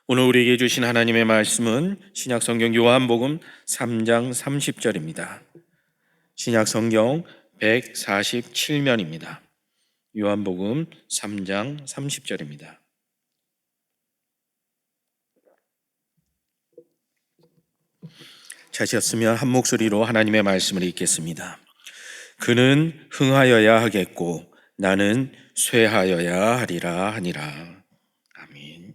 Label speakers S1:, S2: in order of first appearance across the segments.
S1: 오늘 우리에게 주신 하나님의 말씀은 신약성경 요한복음 3장 30절입니다. 신약성경 147면입니다. 요한복음 3장 30절입니다. 찾으셨으면 한 목소리로 하나님의 말씀을 읽겠습니다. 그는 흥하여야 하겠고 나는 쇠하여야 하리라 하니라. 아멘.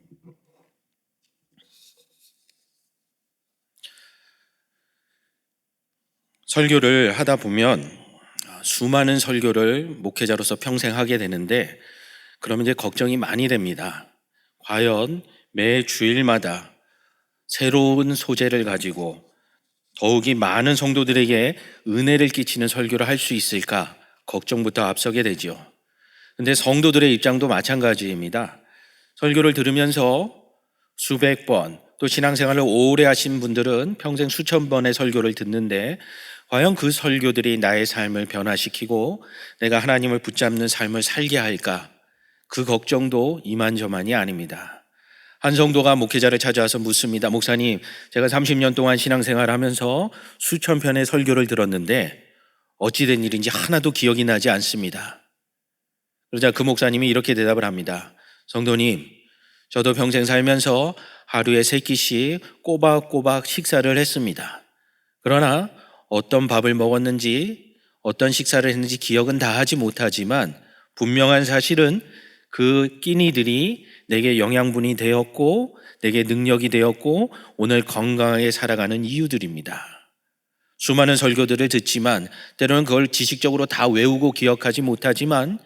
S1: 설교를 하다 보면 수많은 설교를 목회자로서 평생 하게 되는데, 그러면 이제 걱정이 많이 됩니다. 과연 매 주일마다 새로운 소재를 가지고 더욱이 많은 성도들에게 은혜를 끼치는 설교를 할 수 있을까 걱정부터 앞서게 되죠. 근데 성도들의 입장도 마찬가지입니다. 설교를 들으면서 수백 번, 또 신앙생활을 오래 하신 분들은 평생 수천 번의 설교를 듣는데, 과연 그 설교들이 나의 삶을 변화시키고 내가 하나님을 붙잡는 삶을 살게 할까? 그 걱정도 이만저만이 아닙니다. 한 성도가 목회자를 찾아와서 묻습니다. 목사님, 제가 30년 동안 신앙생활을 하면서 수천 편의 설교를 들었는데 어찌된 일인지 하나도 기억이 나지 않습니다. 그러자 그 목사님이 이렇게 대답을 합니다. 성도님, 저도 평생 살면서 하루에 3끼씩 꼬박꼬박 식사를 했습니다. 그러나 어떤 밥을 먹었는지 어떤 식사를 했는지 기억은 다 하지 못하지만, 분명한 사실은 그 끼니들이 내게 영양분이 되었고 내게 능력이 되었고 오늘 건강하게 살아가는 이유들입니다. 수많은 설교들을 듣지만 때로는 그걸 지식적으로 다 외우고 기억하지 못하지만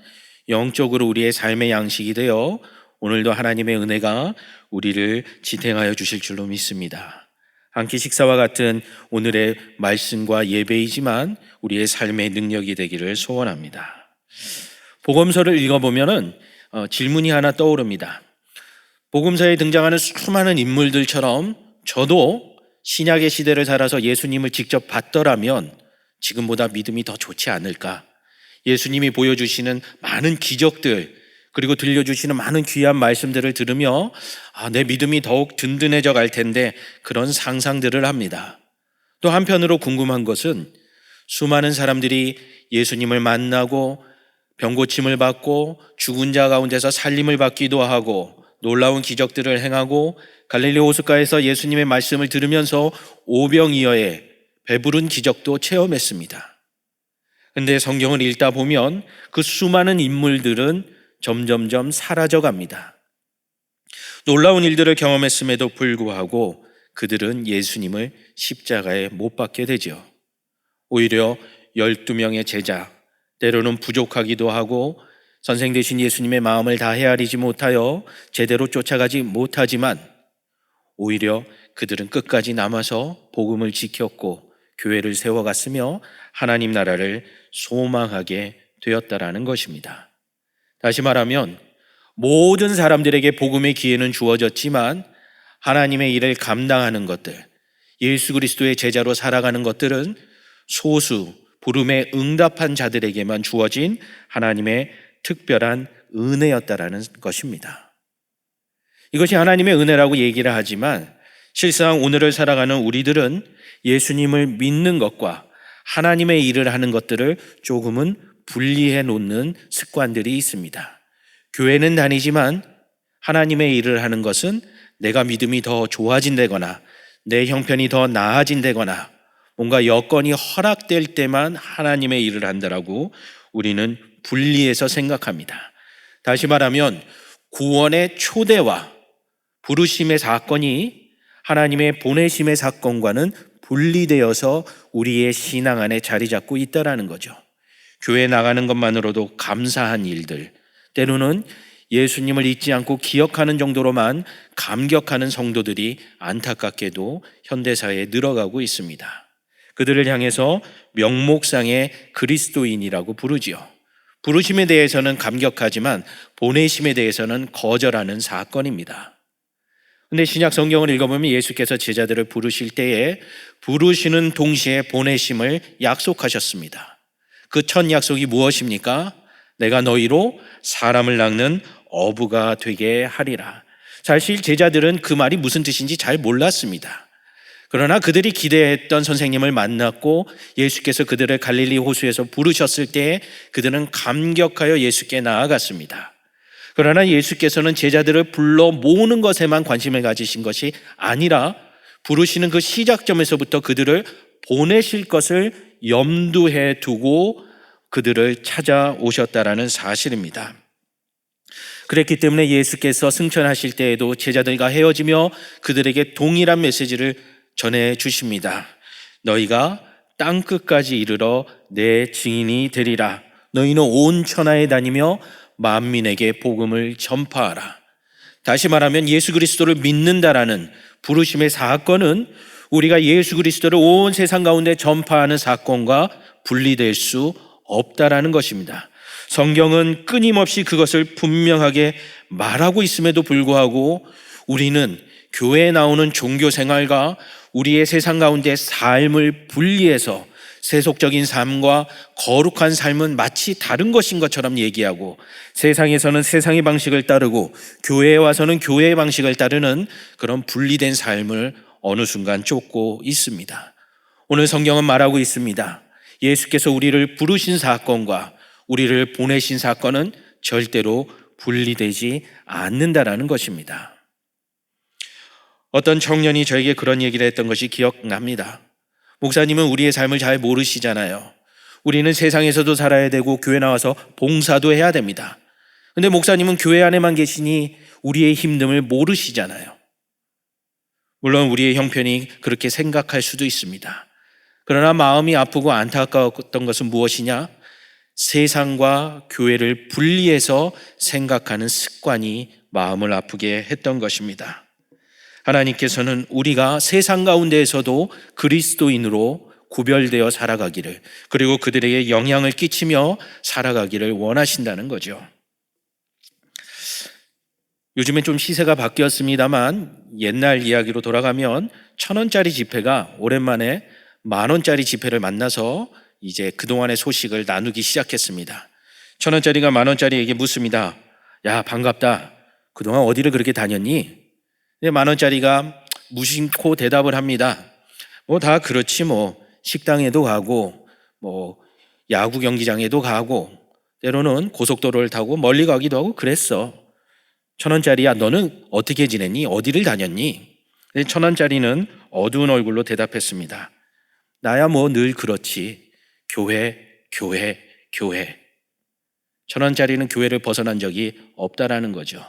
S1: 영적으로 우리의 삶의 양식이 되어 오늘도 하나님의 은혜가 우리를 지탱하여 주실 줄로 믿습니다. 한 끼 식사와 같은 오늘의 말씀과 예배이지만 우리의 삶의 능력이 되기를 소원합니다. 복음서를 읽어보면 질문이 하나 떠오릅니다. 복음서에 등장하는 수많은 인물들처럼 저도 신약의 시대를 살아서 예수님을 직접 봤더라면 지금보다 믿음이 더 좋지 않을까? 예수님이 보여주시는 많은 기적들, 그리고 들려주시는 많은 귀한 말씀들을 들으며 내 믿음이 더욱 든든해져 갈 텐데, 그런 상상들을 합니다. 또 한편으로 궁금한 것은 수많은 사람들이 예수님을 만나고 병고침을 받고 죽은 자 가운데서 살림을 받기도 하고 놀라운 기적들을 행하고 갈릴리 호숫가에서 예수님의 말씀을 들으면서 오병이어의 배부른 기적도 체험했습니다. 근데 성경을 읽다 보면 그 수많은 인물들은 점점점 사라져 갑니다. 놀라운 일들을 경험했음에도 불구하고 그들은 예수님을 십자가에 못 박게 되죠. 오히려 12명의 제자, 때로는 부족하기도 하고 선생 되신 예수님의 마음을 다 헤아리지 못하여 제대로 쫓아가지 못하지만, 오히려 그들은 끝까지 남아서 복음을 지켰고 교회를 세워갔으며 하나님 나라를 소망하게 되었다라는 것입니다. 다시 말하면 모든 사람들에게 복음의 기회는 주어졌지만 하나님의 일을 감당하는 것들, 예수 그리스도의 제자로 살아가는 것들은 소수, 부름에 응답한 자들에게만 주어진 하나님의 특별한 은혜였다라는 것입니다. 이것이 하나님의 은혜라고 얘기를 하지만 실상 오늘을 살아가는 우리들은 예수님을 믿는 것과 하나님의 일을 하는 것들을 조금은 분리해 놓는 습관들이 있습니다. 교회는 다니지만 하나님의 일을 하는 것은 내가 믿음이 더 좋아진다거나 내 형편이 더 나아진다거나 뭔가 여건이 허락될 때만 하나님의 일을 한다라고 우리는 분리해서 생각합니다. 다시 말하면 구원의 초대와 부르심의 사건이 하나님의 보내심의 사건과는 분리되어서 우리의 신앙 안에 자리 잡고 있다라는 거죠. 교회 나가는 것만으로도 감사한 일들, 때로는 예수님을 잊지 않고 기억하는 정도로만 감격하는 성도들이 안타깝게도 현대사회에 늘어가고 있습니다. 그들을 향해서 명목상의 그리스도인이라고 부르지요. 부르심에 대해서는 감격하지만 보내심에 대해서는 거절하는 사건입니다. 근데 신약 성경을 읽어보면 예수께서 제자들을 부르실 때에 부르시는 동시에 보내심을 약속하셨습니다. 그 첫 약속이 무엇입니까? 내가 너희로 사람을 낚는 어부가 되게 하리라. 사실 제자들은 그 말이 무슨 뜻인지 잘 몰랐습니다. 그러나 그들이 기대했던 선생님을 만났고 예수께서 그들을 갈릴리 호수에서 부르셨을 때 그들은 감격하여 예수께 나아갔습니다. 그러나 예수께서는 제자들을 불러 모으는 것에만 관심을 가지신 것이 아니라 부르시는 그 시작점에서부터 그들을 보내실 것을 염두에 두고 그들을 찾아오셨다라는 사실입니다. 그랬기 때문에 예수께서 승천하실 때에도 제자들과 헤어지며 그들에게 동일한 메시지를 전해 주십니다. 너희가 땅끝까지 이르러 내 증인이 되리라. 너희는 온 천하에 다니며 만민에게 복음을 전파하라. 다시 말하면 예수 그리스도를 믿는다라는 부르심의 사건은 우리가 예수 그리스도를 온 세상 가운데 전파하는 사건과 분리될 수 없다라는 것입니다. 성경은 끊임없이 그것을 분명하게 말하고 있음에도 불구하고 우리는 교회에 나오는 종교 생활과 우리의 세상 가운데 삶을 분리해서 세속적인 삶과 거룩한 삶은 마치 다른 것인 것처럼 얘기하고 세상에서는 세상의 방식을 따르고 교회에 와서는 교회의 방식을 따르는 그런 분리된 삶을 어느 순간 쫓고 있습니다. 오늘 성경은 말하고 있습니다. 예수께서 우리를 부르신 사건과 우리를 보내신 사건은 절대로 분리되지 않는다라는 것입니다. 어떤 청년이 저에게 그런 얘기를 했던 것이 기억납니다. 목사님은 우리의 삶을 잘 모르시잖아요. 우리는 세상에서도 살아야 되고 교회 나와서 봉사도 해야 됩니다. 근데 목사님은 교회 안에만 계시니 우리의 힘듦을 모르시잖아요. 물론 우리의 형편이 그렇게 생각할 수도 있습니다. 그러나 마음이 아프고 안타까웠던 것은 무엇이냐? 세상과 교회를 분리해서 생각하는 습관이 마음을 아프게 했던 것입니다. 하나님께서는 우리가 세상 가운데에서도 그리스도인으로 구별되어 살아가기를, 그리고 그들에게 영향을 끼치며 살아가기를 원하신다는 거죠. 요즘엔 좀 시세가 바뀌었습니다만 옛날 이야기로 돌아가면 1,000원짜리 지폐가 오랜만에 10,000원짜리 지폐를 만나서 이제 그동안의 소식을 나누기 시작했습니다. 1,000원짜리가 10,000원짜리에게 묻습니다. 야, 반갑다. 그동안 어디를 그렇게 다녔니? 10,000원짜리가 무심코 대답을 합니다. 다 그렇지 식당에도 가고 야구 경기장에도 가고 때로는 고속도로를 타고 멀리 가기도 하고 그랬어. 1,000원짜리야, 너는 어떻게 지냈니? 어디를 다녔니? 1,000원짜리는 어두운 얼굴로 대답했습니다. 나야 늘 그렇지. 교회. 1,000원짜리는 교회를 벗어난 적이 없다라는 거죠.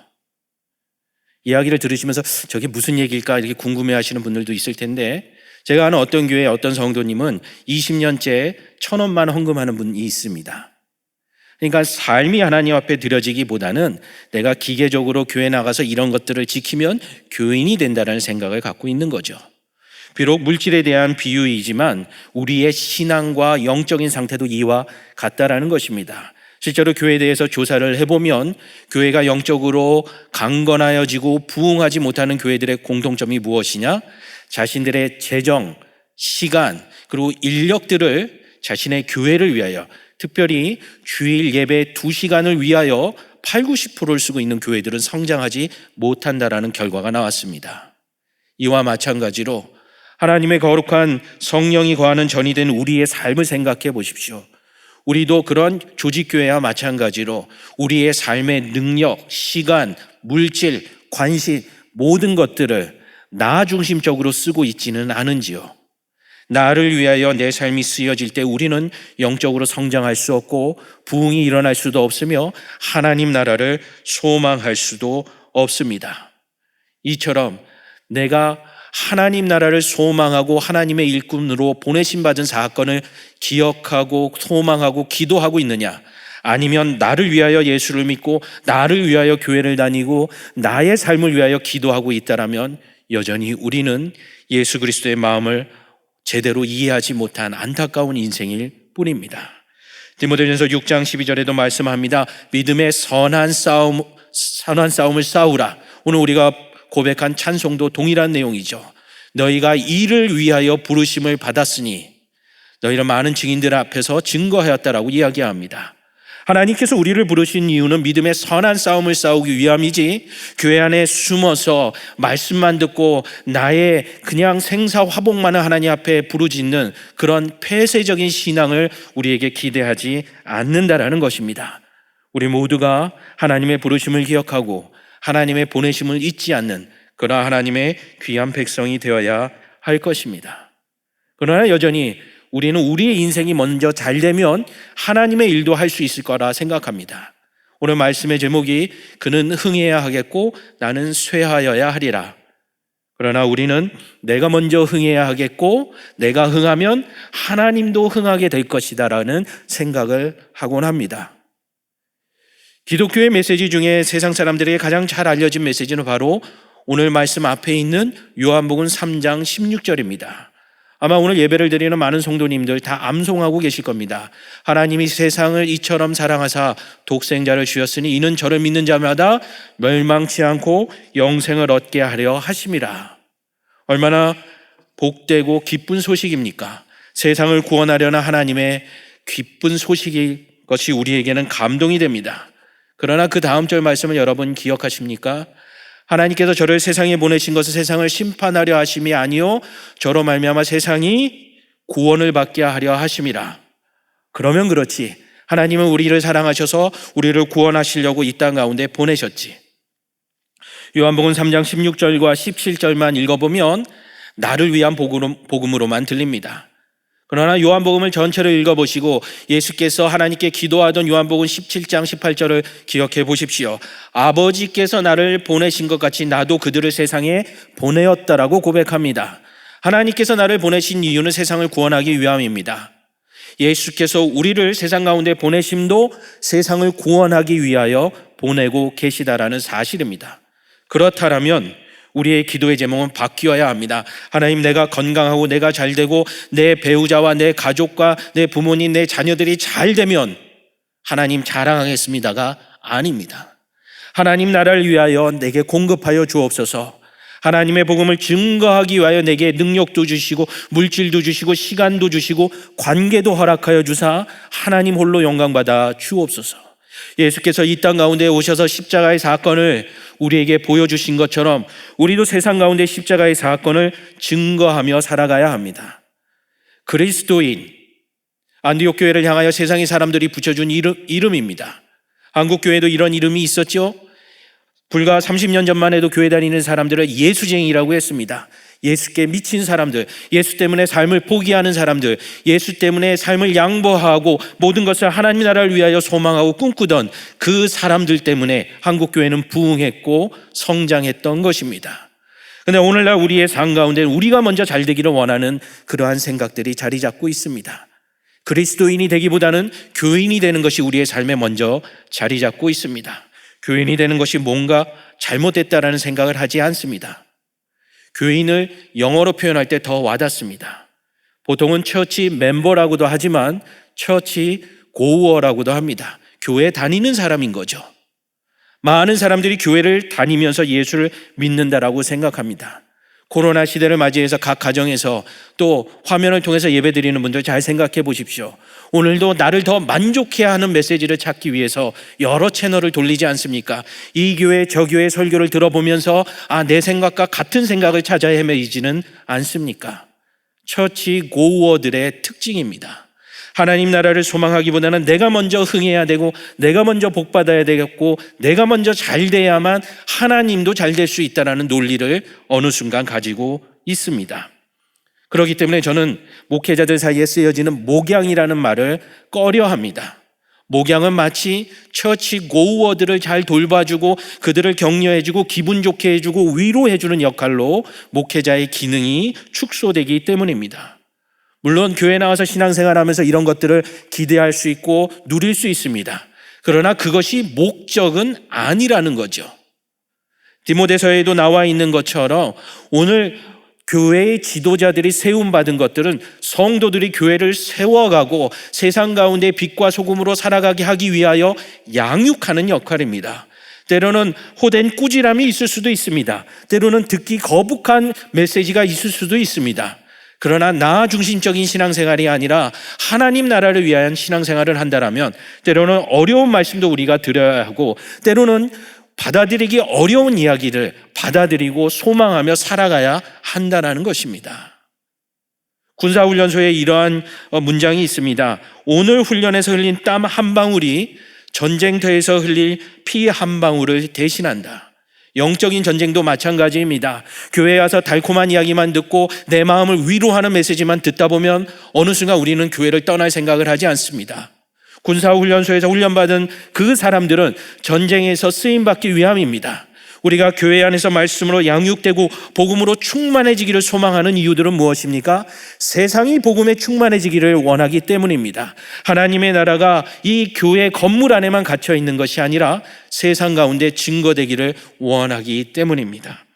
S1: 이야기를 들으시면서 저게 무슨 얘기일까 이렇게 궁금해하시는 분들도 있을 텐데, 제가 아는 어떤 교회 어떤 성도님은 20년째 1,000원만 헌금하는 분이 있습니다. 그러니까 삶이 하나님 앞에 드려지기보다는 내가 기계적으로 교회 나가서 이런 것들을 지키면 교인이 된다는 생각을 갖고 있는 거죠. 비록 물질에 대한 비유이지만 우리의 신앙과 영적인 상태도 이와 같다라는 것입니다. 실제로 교회에 대해서 조사를 해보면 교회가 영적으로 강건하여지고 부흥하지 못하는 교회들의 공통점이 무엇이냐? 자신들의 재정, 시간, 그리고 인력들을 자신의 교회를 위하여, 특별히 주일 예배 2시간을 위하여 80~90%를 쓰고 있는 교회들은 성장하지 못한다라는 결과가 나왔습니다. 이와 마찬가지로 하나님의 거룩한 성령이 거하는 전이 된 우리의 삶을 생각해 보십시오. 우리도 그런 조직교회와 마찬가지로 우리의 삶의 능력, 시간, 물질, 관심, 모든 것들을 나 중심적으로 쓰고 있지는 않은지요. 나를 위하여 내 삶이 쓰여질 때 우리는 영적으로 성장할 수 없고 부흥이 일어날 수도 없으며 하나님 나라를 소망할 수도 없습니다. 이처럼 내가 하나님 나라를 소망하고 하나님의 일꾼으로 보내심 받은 사건을 기억하고 소망하고 기도하고 있느냐, 아니면 나를 위하여 예수를 믿고 나를 위하여 교회를 다니고 나의 삶을 위하여 기도하고 있다라면 여전히 우리는 예수 그리스도의 마음을 제대로 이해하지 못한 안타까운 인생일 뿐입니다. 디모데전서 6장 12절에도 말씀합니다. 믿음의 선한 싸움을 싸우라. 오늘 우리가 고백한 찬송도 동일한 내용이죠. 너희가 이를 위하여 부르심을 받았으니 너희는 많은 증인들 앞에서 증거하였다라고 이야기합니다. 하나님께서 우리를 부르신 이유는 믿음의 선한 싸움을 싸우기 위함이지, 교회 안에 숨어서 말씀만 듣고 나의 그냥 생사화복만을 하나님 앞에 부르짖는 그런 폐쇄적인 신앙을 우리에게 기대하지 않는다라는 것입니다. 우리 모두가 하나님의 부르심을 기억하고 하나님의 보내심을 잊지 않는 그러나 하나님의 귀한 백성이 되어야 할 것입니다. 그러나 여전히 우리는 우리의 인생이 먼저 잘 되면 하나님의 일도 할 수 있을 거라 생각합니다. 오늘 말씀의 제목이 그는 흥해야 하겠고 나는 쇠하여야 하리라. 그러나 우리는 내가 먼저 흥해야 하겠고 내가 흥하면 하나님도 흥하게 될 것이다 라는 생각을 하곤 합니다. 기독교의 메시지 중에 세상 사람들에게 가장 잘 알려진 메시지는 바로 오늘 말씀 앞에 있는 요한복음 3장 16절입니다. 아마 오늘 예배를 드리는 많은 성도님들 다 암송하고 계실 겁니다. 하나님이 세상을 이처럼 사랑하사 독생자를 주셨으니 이는 저를 믿는 자마다 멸망치 않고 영생을 얻게 하려 하심이라. 얼마나 복되고 기쁜 소식입니까? 세상을 구원하려는 하나님의 기쁜 소식이 것이 우리에게는 감동이 됩니다. 그러나 그 다음 절 말씀을 여러분 기억하십니까? 하나님께서 저를 세상에 보내신 것은 세상을 심판하려 하심이 아니요 저로 말미암아 세상이 구원을 받게 하려 하심이라. 그러면 그렇지, 하나님은 우리를 사랑하셔서 우리를 구원하시려고 이 땅 가운데 보내셨지. 요한복음 3장 16절과 17절만 읽어보면 나를 위한 복음으로만 들립니다. 그러나 요한복음을 전체를 읽어보시고 예수께서 하나님께 기도하던 요한복음 17장 18절을 기억해 보십시오. 아버지께서 나를 보내신 것 같이 나도 그들을 세상에 보내었다라고 고백합니다. 하나님께서 나를 보내신 이유는 세상을 구원하기 위함입니다. 예수께서 우리를 세상 가운데 보내심도 세상을 구원하기 위하여 보내고 계시다라는 사실입니다. 그렇다면 우리의 기도의 제목은 바뀌어야 합니다. 하나님, 내가 건강하고 내가 잘 되고 내 배우자와 내 가족과 내 부모님, 내 자녀들이 잘 되면 하나님 자랑하겠습니다가 아닙니다. 하나님 나라를 위하여 내게 공급하여 주옵소서. 하나님의 복음을 증거하기 위하여 내게 능력도 주시고 물질도 주시고 시간도 주시고 관계도 허락하여 주사 하나님 홀로 영광받아 주옵소서. 예수께서 이 땅 가운데 오셔서 십자가의 사건을 우리에게 보여주신 것처럼 우리도 세상 가운데 십자가의 사건을 증거하며 살아가야 합니다. 그리스도인, 안디옥 교회를 향하여 세상의 사람들이 붙여준 이름입니다. 한국 교회도 이런 이름이 있었죠. 불과 30년 전만 해도 교회 다니는 사람들을 예수쟁이라고 했습니다. 예수께 미친 사람들, 예수 때문에 삶을 포기하는 사람들, 예수 때문에 삶을 양보하고 모든 것을 하나님 나라를 위하여 소망하고 꿈꾸던 그 사람들 때문에 한국교회는 부흥했고 성장했던 것입니다. 그런데 오늘날 우리의 삶 가운데 우리가 먼저 잘 되기를 원하는 그러한 생각들이 자리 잡고 있습니다. 그리스도인이 되기보다는 교인이 되는 것이 우리의 삶에 먼저 자리 잡고 있습니다. 교인이 되는 것이 뭔가 잘못됐다라는 생각을 하지 않습니다. 교인을 영어로 표현할 때 더 와닿습니다. 보통은 처치 멤버라고도 하지만 처치 고어라고도 합니다. 교회 다니는 사람인 거죠. 많은 사람들이 교회를 다니면서 예수를 믿는다라고 생각합니다. 코로나 시대를 맞이해서 각 가정에서 또 화면을 통해서 예배드리는 분들 잘 생각해 보십시오. 오늘도 나를 더 만족해야 하는 메시지를 찾기 위해서 여러 채널을 돌리지 않습니까? 이 교회 저 교회 설교를 들어보면서 내 생각과 같은 생각을 찾아 헤매지는 않습니까? 처치 고우어들의 특징입니다. 하나님 나라를 소망하기보다는 내가 먼저 흥해야 되고 내가 먼저 복받아야 되겠고 내가 먼저 잘 돼야만 하나님도 잘 될 수 있다는 논리를 어느 순간 가지고 있습니다. 그렇기 때문에 저는 목회자들 사이에 쓰여지는 목양이라는 말을 꺼려합니다. 목양은 마치 처치 고우어들을 잘 돌봐주고 그들을 격려해주고 기분 좋게 해주고 위로해주는 역할로 목회자의 기능이 축소되기 때문입니다. 물론 교회 나와서 신앙생활하면서 이런 것들을 기대할 수 있고 누릴 수 있습니다. 그러나 그것이 목적은 아니라는 거죠. 디모데서에도 나와 있는 것처럼 오늘 교회의 지도자들이 세움받은 것들은 성도들이 교회를 세워가고 세상 가운데 빛과 소금으로 살아가게 하기 위하여 양육하는 역할입니다. 때로는 호된 꾸지람이 있을 수도 있습니다. 때로는 듣기 거북한 메시지가 있을 수도 있습니다. 그러나 나 중심적인 신앙생활이 아니라 하나님 나라를 위한 신앙생활을 한다면 때로는 어려운 말씀도 우리가 들어야 하고, 때로는 받아들이기 어려운 이야기를 받아들이고 소망하며 살아가야 한다는 것입니다. 군사훈련소에 이러한 문장이 있습니다. 오늘 훈련에서 흘린 땀 한 방울이 전쟁터에서 흘릴 피 한 방울을 대신한다. 영적인 전쟁도 마찬가지입니다. 교회에 와서 달콤한 이야기만 듣고 내 마음을 위로하는 메시지만 듣다 보면 어느 순간 우리는 교회를 떠날 생각을 하지 않습니다. 군사훈련소에서 훈련받은 그 사람들은 전쟁에서 쓰임받기 위함입니다. 우리가 교회 안에서 말씀으로 양육되고 복음으로 충만해지기를 소망하는 이유들은 무엇입니까? 세상이 복음에 충만해지기를 원하기 때문입니다. 하나님의 나라가 이 교회 건물 안에만 갇혀 있는 것이 아니라 세상 가운데 증거되기를 원하기 때문입니다.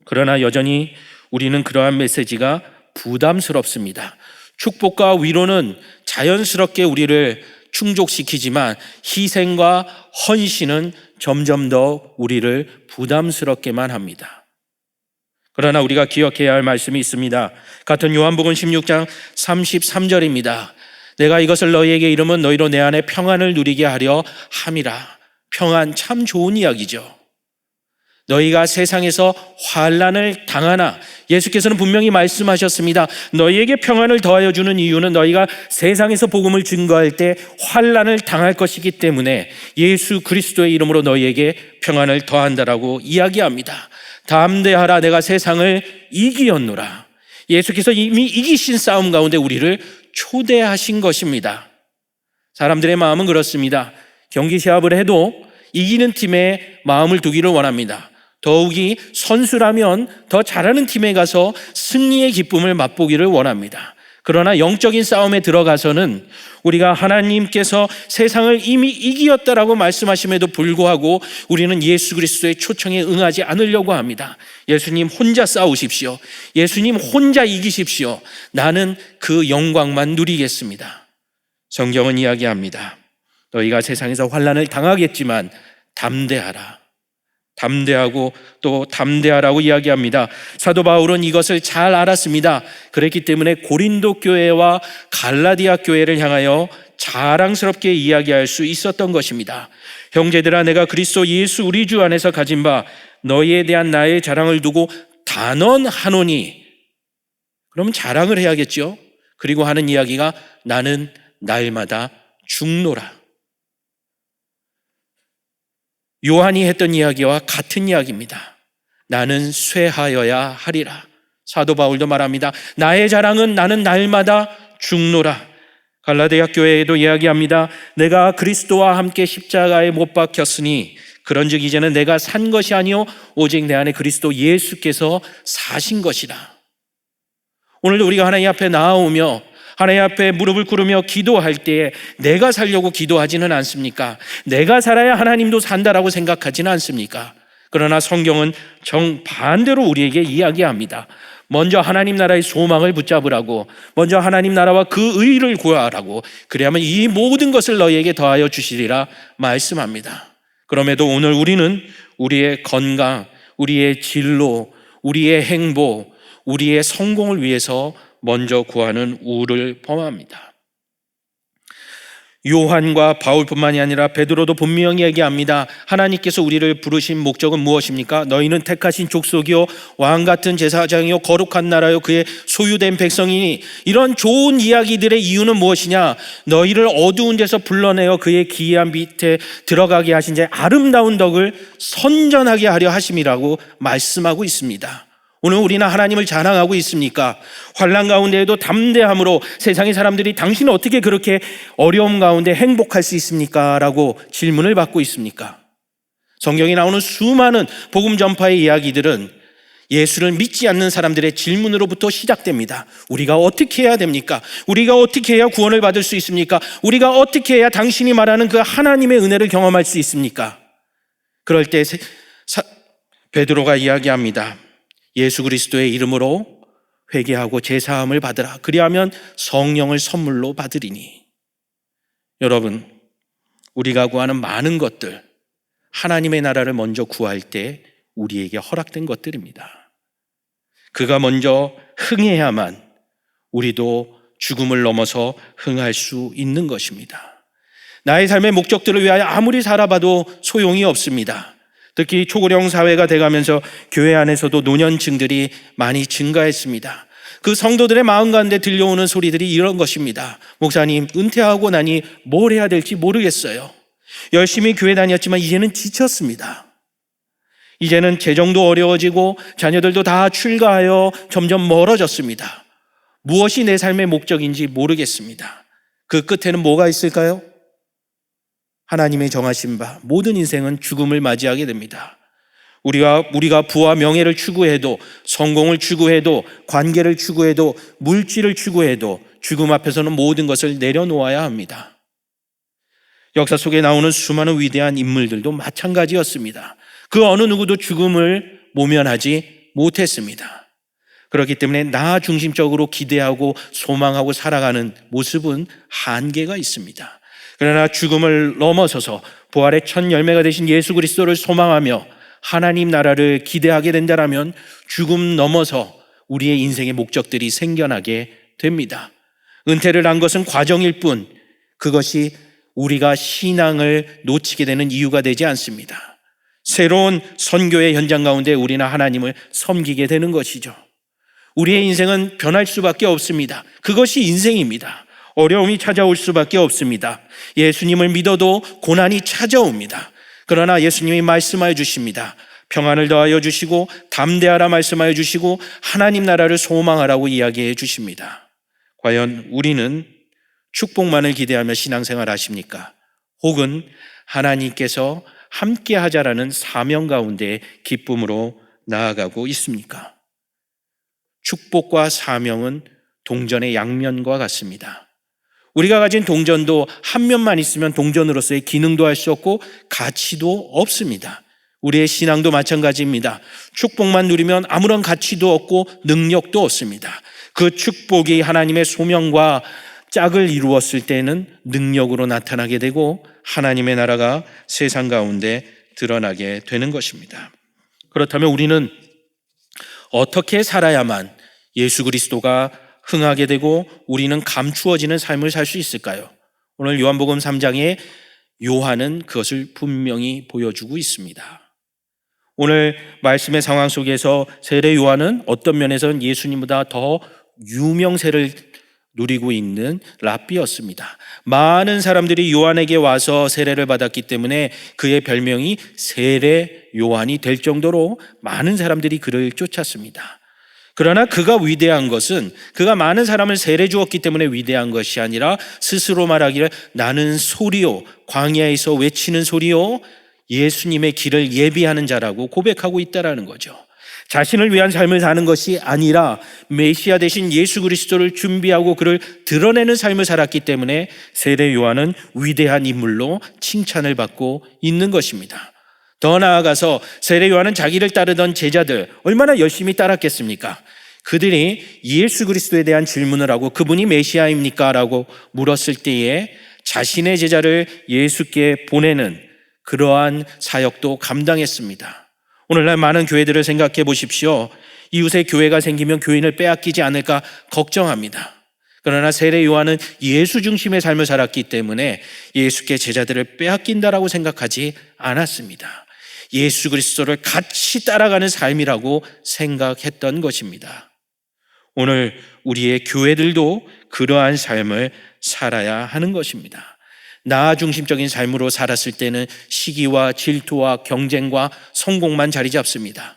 S1: 그러나 여전히 우리는 그러한 메시지가 부담스럽습니다. 축복과 위로는 자연스럽게 우리를 충족시키지만 희생과 헌신은 점점 더 우리를 부담스럽게만 합니다. 그러나 우리가 기억해야 할 말씀이 있습니다. 같은 요한복음 16장 33절입니다. 내가 이것을 너희에게 이르면 너희로 내 안에 평안을 누리게 하려 함이라. 평안, 참 좋은 이야기죠. 너희가 세상에서 환난을 당하나, 예수께서는 분명히 말씀하셨습니다. 너희에게 평안을 더하여 주는 이유는 너희가 세상에서 복음을 증거할 때 환난을 당할 것이기 때문에 예수 그리스도의 이름으로 너희에게 평안을 더한다라고 이야기합니다. 담대하라, 내가 세상을 이기었노라. 예수께서 이미 이기신 싸움 가운데 우리를 초대하신 것입니다. 사람들의 마음은 그렇습니다. 경기 시합을 해도 이기는 팀에 마음을 두기를 원합니다. 더욱이 선수라면 더 잘하는 팀에 가서 승리의 기쁨을 맛보기를 원합니다. 그러나 영적인 싸움에 들어가서는 우리가 하나님께서 세상을 이미 이기었다라고 말씀하심에도 불구하고 우리는 예수 그리스도의 초청에 응하지 않으려고 합니다. 예수님 혼자 싸우십시오. 예수님 혼자 이기십시오. 나는 그 영광만 누리겠습니다. 성경은 이야기합니다. 너희가 세상에서 환난을 당하겠지만 담대하라. 담대하고 또 담대하라고 이야기합니다. 사도 바울은 이것을 잘 알았습니다. 그랬기 때문에 고린도 교회와 갈라디아 교회를 향하여 자랑스럽게 이야기할 수 있었던 것입니다. 형제들아, 내가 그리스도 예수 우리 주 안에서 가진 바 너희에 대한 나의 자랑을 두고 단언하노니. 그러면 자랑을 해야겠죠. 그리고 하는 이야기가 나는 날마다 죽노라. 요한이 했던 이야기와 같은 이야기입니다. 나는 쇠하여야 하리라. 사도 바울도 말합니다. 나의 자랑은 나는 날마다 죽노라. 갈라디아 교회에도 이야기합니다. 내가 그리스도와 함께 십자가에 못 박혔으니 그런즉 이제는 내가 산 것이 아니요 오직 내 안에 그리스도 예수께서 사신 것이라. 오늘도 우리가 하나님 앞에 나아오며 하나님 앞에 무릎을 꿇으며 기도할 때에 내가 살려고 기도하지는 않습니까? 내가 살아야 하나님도 산다라고 생각하지는 않습니까? 그러나 성경은 정반대로 우리에게 이야기합니다. 먼저 하나님 나라의 소망을 붙잡으라고, 먼저 하나님 나라와 그 의를 구하라고, 그래야만 이 모든 것을 너희에게 더하여 주시리라 말씀합니다. 그럼에도 오늘 우리는 우리의 건강, 우리의 진로, 우리의 행복, 우리의 성공을 위해서 먼저 구하는 우를 범합니다. 요한과 바울뿐만이 아니라 베드로도 분명히 얘기합니다. 하나님께서 우리를 부르신 목적은 무엇입니까? 너희는 택하신 족속이요 왕 같은 제사장이요 거룩한 나라요 그의 소유된 백성이니. 이런 좋은 이야기들의 이유는 무엇이냐? 너희를 어두운 데서 불러내어 그의 기이한 빛에 들어가게 하신 자의 아름다운 덕을 선전하게 하려 하심이라고 말씀하고 있습니다. 오늘 우리는 하나님을 자랑하고 있습니까? 환난 가운데에도 담대함으로 세상의 사람들이 당신은 어떻게 그렇게 어려움 가운데 행복할 수 있습니까? 라고 질문을 받고 있습니까? 성경에 나오는 수많은 복음 전파의 이야기들은 예수를 믿지 않는 사람들의 질문으로부터 시작됩니다. 우리가 어떻게 해야 됩니까? 우리가 어떻게 해야 구원을 받을 수 있습니까? 우리가 어떻게 해야 당신이 말하는 그 하나님의 은혜를 경험할 수 있습니까? 그럴 때 베드로가 이야기합니다. 예수 그리스도의 이름으로 회개하고 제사함을 받으라. 그리하면 성령을 선물로 받으리니. 여러분, 우리가 구하는 많은 것들, 하나님의 나라를 먼저 구할 때 우리에게 허락된 것들입니다. 그가 먼저 흥해야만 우리도 죽음을 넘어서 흥할 수 있는 것입니다. 나의 삶의 목적들을 위하여 아무리 살아봐도 소용이 없습니다. 특히 초고령 사회가 돼가면서 교회 안에서도 노년층들이 많이 증가했습니다. 그 성도들의 마음 가운데 들려오는 소리들이 이런 것입니다. 목사님, 은퇴하고 나니 뭘 해야 될지 모르겠어요. 열심히 교회 다녔지만 이제는 지쳤습니다. 이제는 재정도 어려워지고 자녀들도 다 출가하여 점점 멀어졌습니다. 무엇이 내 삶의 목적인지 모르겠습니다. 그 끝에는 뭐가 있을까요? 하나님의 정하신 바 모든 인생은 죽음을 맞이하게 됩니다. 우리가 부와 명예를 추구해도, 성공을 추구해도, 관계를 추구해도, 물질을 추구해도 죽음 앞에서는 모든 것을 내려놓아야 합니다. 역사 속에 나오는 수많은 위대한 인물들도 마찬가지였습니다. 그 어느 누구도 죽음을 모면하지 못했습니다. 그렇기 때문에 나 중심적으로 기대하고 소망하고 살아가는 모습은 한계가 있습니다. 그러나 죽음을 넘어서서 부활의 첫 열매가 되신 예수 그리스도를 소망하며 하나님 나라를 기대하게 된다면 죽음 넘어서 우리의 인생의 목적들이 생겨나게 됩니다. 은퇴를 한 것은 과정일 뿐 그것이 우리가 신앙을 놓치게 되는 이유가 되지 않습니다. 새로운 선교의 현장 가운데 우리는 하나님을 섬기게 되는 것이죠. 우리의 인생은 변할 수밖에 없습니다. 그것이 인생입니다. 어려움이 찾아올 수밖에 없습니다. 예수님을 믿어도 고난이 찾아옵니다. 그러나 예수님이 말씀하여 주십니다. 평안을 더하여 주시고 담대하라 말씀하여 주시고 하나님 나라를 소망하라고 이야기해 주십니다. 과연 우리는 축복만을 기대하며 신앙생활 하십니까? 혹은 하나님께서 함께 하자라는 사명 가운데 기쁨으로 나아가고 있습니까? 축복과 사명은 동전의 양면과 같습니다. 우리가 가진 동전도 한 면만 있으면 동전으로서의 기능도 할 수 없고 가치도 없습니다. 우리의 신앙도 마찬가지입니다. 축복만 누리면 아무런 가치도 없고 능력도 없습니다. 그 축복이 하나님의 소명과 짝을 이루었을 때는 능력으로 나타나게 되고 하나님의 나라가 세상 가운데 드러나게 되는 것입니다. 그렇다면 우리는 어떻게 살아야만 예수 그리스도가 흥하게 되고 우리는 감추어지는 삶을 살 수 있을까요? 오늘 요한복음 3장에 요한은 그것을 분명히 보여주고 있습니다. 오늘 말씀의 상황 속에서 세례 요한은 어떤 면에서는 예수님보다 더 유명세를 누리고 있는 랍비였습니다. 많은 사람들이 요한에게 와서 세례를 받았기 때문에 그의 별명이 세례 요한이 될 정도로 많은 사람들이 그를 쫓았습니다. 그러나 그가 위대한 것은 그가 많은 사람을 세례 주었기 때문에 위대한 것이 아니라 스스로 말하기를 나는 소리요 광야에서 외치는 소리요 예수님의 길을 예비하는 자라고 고백하고 있다라는 거죠. 자신을 위한 삶을 사는 것이 아니라 메시아 대신 예수 그리스도를 준비하고 그를 드러내는 삶을 살았기 때문에 세례 요한은 위대한 인물로 칭찬을 받고 있는 것입니다. 더 나아가서 세례 요한은 자기를 따르던 제자들 얼마나 열심히 따랐겠습니까? 그들이 예수 그리스도에 대한 질문을 하고 그분이 메시아입니까? 라고 물었을 때에 자신의 제자를 예수께 보내는 그러한 사역도 감당했습니다. 오늘날 많은 교회들을 생각해 보십시오. 이웃의 교회가 생기면 교인을 빼앗기지 않을까 걱정합니다. 그러나 세례 요한은 예수 중심의 삶을 살았기 때문에 예수께 제자들을 빼앗긴다라고 생각하지 않았습니다. 예수 그리스도를 같이 따라가는 삶이라고 생각했던 것입니다. 오늘 우리의 교회들도 그러한 삶을 살아야 하는 것입니다. 나 중심적인 삶으로 살았을 때는 시기와 질투와 경쟁과 성공만 자리 잡습니다.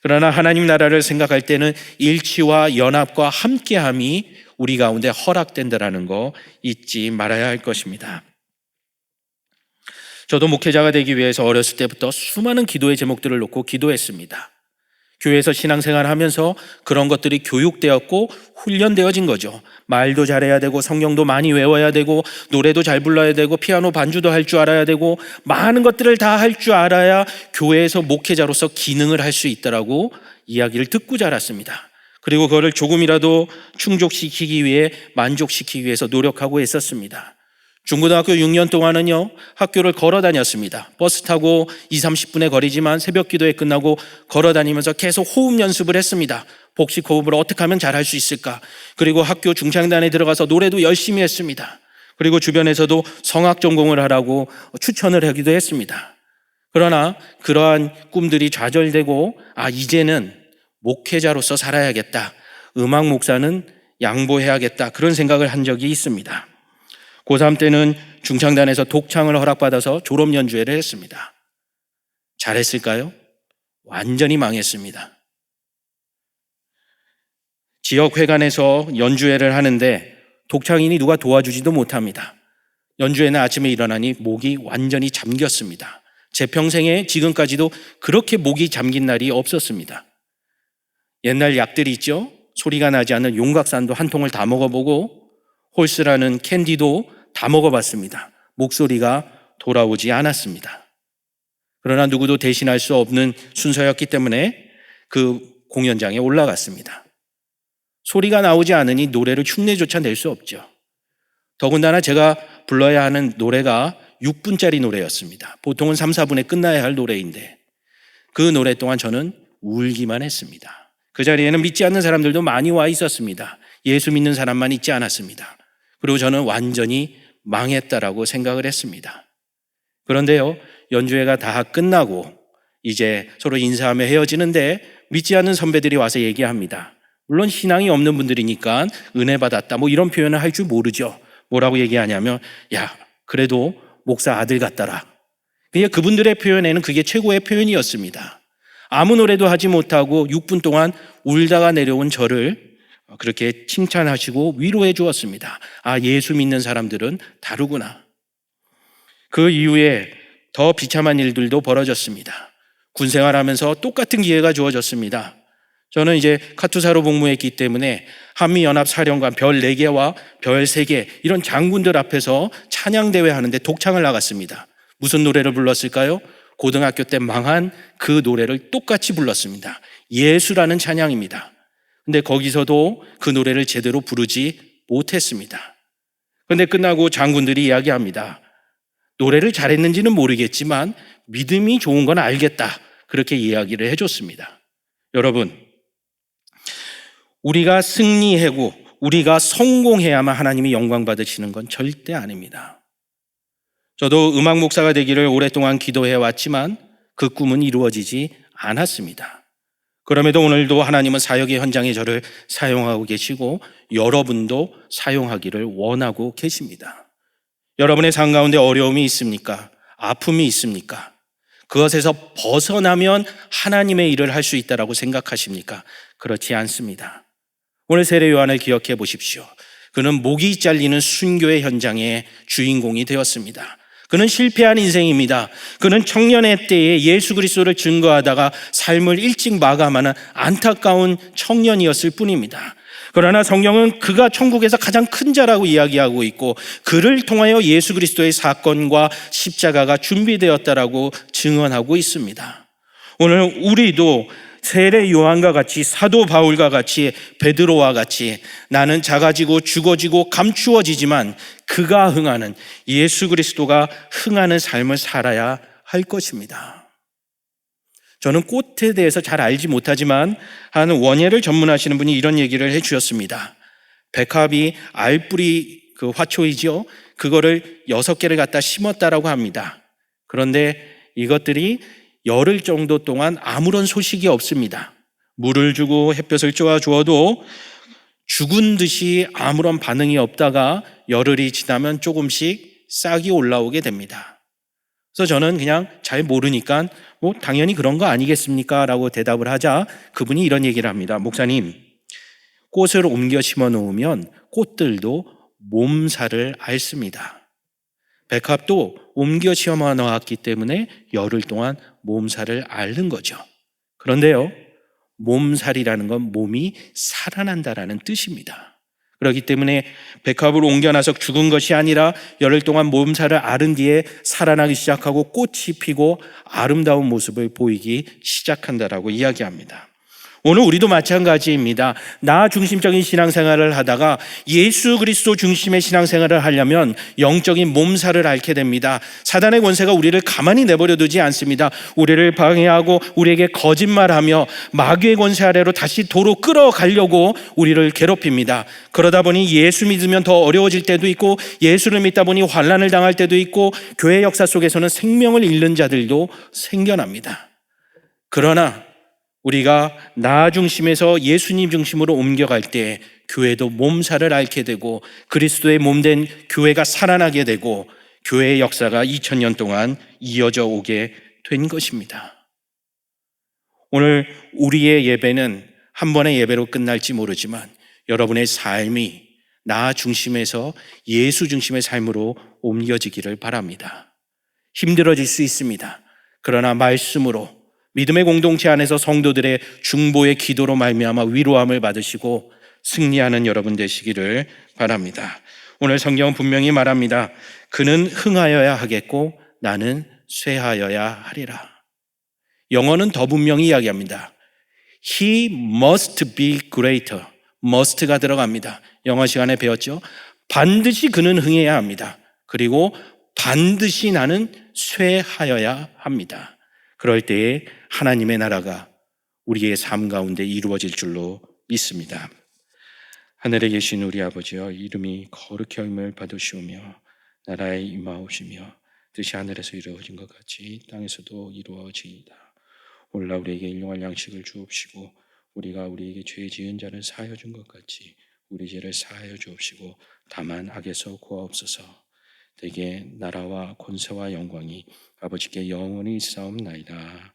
S1: 그러나 하나님 나라를 생각할 때는 일치와 연합과 함께함이 우리 가운데 허락된다라는 거 잊지 말아야 할 것입니다. 저도 목회자가 되기 위해서 어렸을 때부터 수많은 기도의 제목들을 놓고 기도했습니다. 교회에서 신앙생활을 하면서 그런 것들이 교육되었고 훈련되어진 거죠. 말도 잘해야 되고 성경도 많이 외워야 되고 노래도 잘 불러야 되고 피아노 반주도 할 줄 알아야 되고 많은 것들을 다 할 줄 알아야 교회에서 목회자로서 기능을 할 수 있다라고 이야기를 듣고 자랐습니다. 그리고 그거를 조금이라도 충족시키기 위해 만족시키기 위해서 노력하고 있었습니다. 중고등학교 6년 동안은요 학교를 걸어 다녔습니다. 버스 타고 20-30분의 거리지만 새벽 기도회 끝나고 걸어 다니면서 계속 호흡 연습을 했습니다. 복식 호흡을 어떻게 하면 잘할 수 있을까? 그리고 학교 중창단에 들어가서 노래도 열심히 했습니다. 그리고 주변에서도 성악 전공을 하라고 추천을 하기도 했습니다. 그러나 그러한 꿈들이 좌절되고 이제는 목회자로서 살아야겠다. 음악 목사는 양보해야겠다. 그런 생각을 한 적이 있습니다. 고3 때는 중창단에서 독창을 허락받아서 졸업 연주회를 했습니다. 잘했을까요? 완전히 망했습니다. 지역회관에서 연주회를 하는데 독창인이 누가 도와주지도 못합니다. 연주회는 아침에 일어나니 목이 완전히 잠겼습니다. 제 평생에 지금까지도 그렇게 목이 잠긴 날이 없었습니다. 옛날 약들이 있죠? 소리가 나지 않는 용각산도 한 통을 다 먹어보고 홀스라는 캔디도 다 먹어봤습니다. 목소리가 돌아오지 않았습니다. 그러나 누구도 대신할 수 없는 순서였기 때문에 그 공연장에 올라갔습니다. 소리가 나오지 않으니 노래를 흉내조차 낼 수 없죠. 더군다나 제가 불러야 하는 노래가 6분짜리 노래였습니다. 보통은 3, 4분에 끝나야 할 노래인데 그 노래 동안 저는 울기만 했습니다. 그 자리에는 믿지 않는 사람들도 많이 와 있었습니다. 예수 믿는 사람만 있지 않았습니다. 그리고 저는 완전히 망했다라고 생각을 했습니다. 그런데요, 연주회가 다 끝나고 이제 서로 인사하며 헤어지는데 믿지 않는 선배들이 와서 얘기합니다. 물론 신앙이 없는 분들이니까 은혜 받았다 이런 표현을 할 줄 모르죠. 뭐라고 얘기하냐면 그래도 목사 아들 같더라. 그냥 그분들의 표현에는 그게 최고의 표현이었습니다. 아무 노래도 하지 못하고 6분 동안 울다가 내려온 저를 그렇게 칭찬하시고 위로해 주었습니다. 예수 믿는 사람들은 다르구나. 그 이후에 더 비참한 일들도 벌어졌습니다. 군 생활하면서 똑같은 기회가 주어졌습니다. 저는 이제 카투사로 복무했기 때문에 한미연합사령관 별 4개와 별 3개 이런 장군들 앞에서 찬양대회 하는데 독창을 나갔습니다. 무슨 노래를 불렀을까요? 고등학교 때 망한 그 노래를 똑같이 불렀습니다. 예수라는 찬양입니다. 근데 거기서도 그 노래를 제대로 부르지 못했습니다. 그런데 끝나고 장군들이 이야기합니다. 노래를 잘했는지는 모르겠지만 믿음이 좋은 건 알겠다. 그렇게 이야기를 해줬습니다. 여러분, 우리가 승리하고 우리가 성공해야만 하나님이 영광 받으시는 건 절대 아닙니다. 저도 음악 목사가 되기를 오랫동안 기도해 왔지만 그 꿈은 이루어지지 않았습니다. 그럼에도 오늘도 하나님은 사역의 현장에 저를 사용하고 계시고 여러분도 사용하기를 원하고 계십니다. 여러분의 삶 가운데 어려움이 있습니까? 아픔이 있습니까? 그것에서 벗어나면 하나님의 일을 할 수 있다고 생각하십니까? 그렇지 않습니다. 오늘 세례 요한을 기억해 보십시오. 그는 목이 잘리는 순교의 현장의 주인공이 되었습니다. 그는 실패한 인생입니다. 그는 청년의 때에 예수 그리스도를 증거하다가 삶을 일찍 마감하는 안타까운 청년이었을 뿐입니다. 그러나 성경은 그가 천국에서 가장 큰 자라고 이야기하고 있고 그를 통하여 예수 그리스도의 사건과 십자가가 준비되었다라고 증언하고 있습니다. 오늘 우리도 세례 요한과 같이 사도 바울과 같이 베드로와 같이 나는 작아지고 죽어지고 감추어지지만 그가 흥하는 예수 그리스도가 흥하는 삶을 살아야 할 것입니다. 저는 꽃에 대해서 잘 알지 못하지만 한 원예를 전문하시는 분이 이런 얘기를 해주셨습니다. 백합이 알뿌리 그 화초이죠. 그거를 6개를 갖다 심었다라고 합니다. 그런데 이것들이 열흘 정도 동안 아무런 소식이 없습니다. 물을 주고 햇볕을 쬐어 주어도 죽은 듯이 아무런 반응이 없다가 열흘이 지나면 조금씩 싹이 올라오게 됩니다. 그래서 저는 그냥 잘 모르니까 당연히 그런 거 아니겠습니까? 라고 대답을 하자 그분이 이런 얘기를 합니다. 목사님, 꽃을 옮겨 심어 놓으면 꽃들도 몸살을 앓습니다. 백합도 옮겨 심어 놓았기 때문에 열흘 동안 몸살을 앓는 거죠. 그런데요, 몸살이라는 건 몸이 살아난다라는 뜻입니다. 그렇기 때문에 백합을 옮겨놔서 죽은 것이 아니라 열흘 동안 몸살을 앓은 뒤에 살아나기 시작하고 꽃이 피고 아름다운 모습을 보이기 시작한다라고 이야기합니다. 오늘 우리도 마찬가지입니다. 나 중심적인 신앙생활을 하다가 예수 그리스도 중심의 신앙생활을 하려면 영적인 몸살을 앓게 됩니다. 사단의 권세가 우리를 가만히 내버려 두지 않습니다. 우리를 방해하고 우리에게 거짓말하며 마귀의 권세 아래로 다시 도로 끌어가려고 우리를 괴롭힙니다. 그러다 보니 예수 믿으면 더 어려워질 때도 있고, 예수를 믿다 보니 환난을 당할 때도 있고, 교회 역사 속에서는 생명을 잃는 자들도 생겨납니다. 그러나 우리가 나 중심에서 예수님 중심으로 옮겨갈 때 교회도 몸살을 앓게 되고, 그리스도의 몸된 교회가 살아나게 되고, 교회의 역사가 2000년 동안 이어져 오게 된 것입니다. 오늘 우리의 예배는 한 번의 예배로 끝날지 모르지만 여러분의 삶이 나 중심에서 예수 중심의 삶으로 옮겨지기를 바랍니다. 힘들어질 수 있습니다. 그러나 말씀으로, 믿음의 공동체 안에서 성도들의 중보의 기도로 말미암아 위로함을 받으시고 승리하는 여러분 되시기를 바랍니다. 오늘 성경은 분명히 말합니다. 그는 흥하여야 하겠고 나는 쇠하여야 하리라. 영어는 더 분명히 이야기합니다. He must be greater. must가 들어갑니다. 영어 시간에 배웠죠? 반드시 그는 흥해야 합니다. 그리고 반드시 나는 쇠하여야 합니다. 그럴 때에 하나님의 나라가 우리의 삶 가운데 이루어질 줄로 믿습니다. 하늘에 계신 우리 아버지여, 이름이 거룩히 여김을 받으시오며 나라에 임하오시며 뜻이 하늘에서 이루어진 것 같이 땅에서도 이루어지이다. 오늘날 우리에게 일용할 양식을 주옵시고 우리가 우리에게 죄 지은 자를 사하여 준 것 같이 우리 죄를 사하여 주옵시고 다만 악에서 구하옵소서. 대개 나라와 권세와 영광이 아버지께 영원히 있사옵나이다.